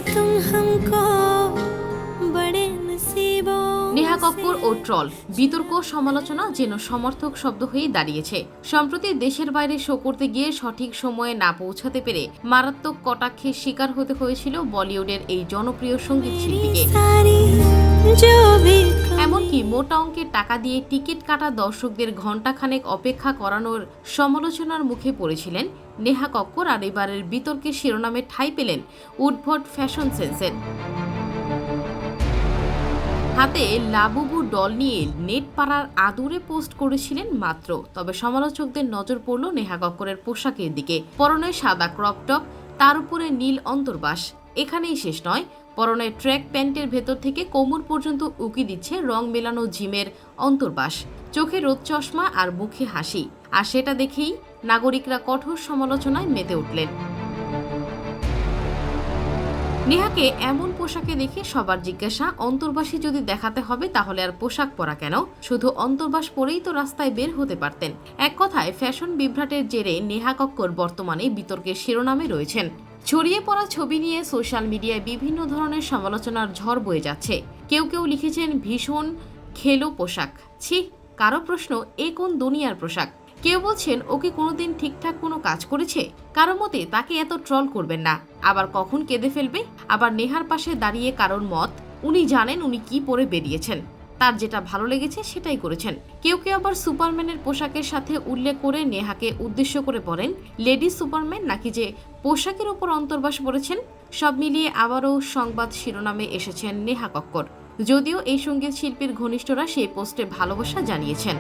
तुम हमको बड़े नसीबों নেহা কক্কর ও ট্রল বিতর্ক সমালোচনা যেন সমর্থক শব্দ হয়ে দাঁড়িয়েছে। সম্প্রতি দেশের বাইরে শো করতে গিয়ে সঠিক সময়ে না পৌঁছাতে পেরে মারাত্মক কটাক্ষের শিকার হতে হয়েছিল বলিউডের এই জনপ্রিয় সঙ্গীত শিল্পীকে। सारी जो भी এমনকি মোটা অঙ্কের টাকা দিয়ে টিকিট কাটা দর্শকদের ঘণ্টাখানেক অপেক্ষা করানোর সমালোচনার মুখে পড়েছিলেন নেহা কক্কর। আর এবারের বিতর্কের শিরোনামে ঠাঁই পেলেন উদ্ভট ফ্যাশন সেন্সের। হাতে লাবুবু ডল নিয়ে নেট পাড়ার আদুরে পোস্ট করেছিলেন মাত্র। তবে সমালোচকদের নজর পড়ল নেহা কক্করের পোশাকের দিকে। পরনে সাদা ক্রপ টপ, তার উপরে নীল অন্তর্বাস। এখানেই শেষ নয়, পরনে ট্র্যাক প্যান্টের ভেতর থেকে কোমর পর্যন্ত উকি দিচ্ছে রং মেলানো জিমের অন্তর্বাস। চোখে রোদ চশমা আর মুখে হাসি। আর সেটা দেখেই নাগরিকরা কঠোর সমালোচনায় মেতে উঠলেন। নেহাকে এমন পোশাকে দেখে সবার জিজ্ঞাসা, অন্তর্বাসী যদি দেখাতে হবে তাহলে আর পোশাক পরা কেন? শুধু অন্তর্বাস পরেই তো রাস্তায় বের হতে পারতেন। এক কথায় ফ্যাশন বিভ্রাটের জেরে নেহা কক্কর বর্তমানে বিতর্কের শিরোনামে রয়েছেন। ছড়িয়ে পড়া ছবি নিয়ে সোশ্যাল মিডিয়ায় বিভিন্ন ধরনের সমালোচনার ঝড় বয়ে যাচ্ছে। কেউ কেউ লিখেছেন ভীষণ খেলো পোশাক, ছি কারো প্রশ্ন এ কোন দুনিয়ার পোশাক। কেউ বলছেন ও কি কোনোদিন ঠিকঠাক কোনো কাজ করেছে? কারো মতে তাকে এত ট্রল করবেন না, আবার কখন কেঁদে ফেলবে। আবার নেহার পাশে দাঁড়িয়ে কারোর মত, উনি জানেন উনি কি পরে বেরিয়েছেন, তার যেটা ভালো লেগেছে সেটাই করেছেন। কেউ কেউ আবার সুপারম্যানের পোশাকের সাথে উল্লেখ করে নেহাকে উদ্দেশ্য করে বলেন লেডি সুপারম্যান, নাকি যে পোশাকের উপর অন্তর্বাস পড়েছেন। সব মিলিয়ে আবারও সংবাদ শিরোনামে এসেছেন নেহা কক্কর। যদিও এই সঙ্গীত শিল্পীর ঘনিষ্ঠরা সেই পোস্টে ভালোবাসা জানিয়েছেন।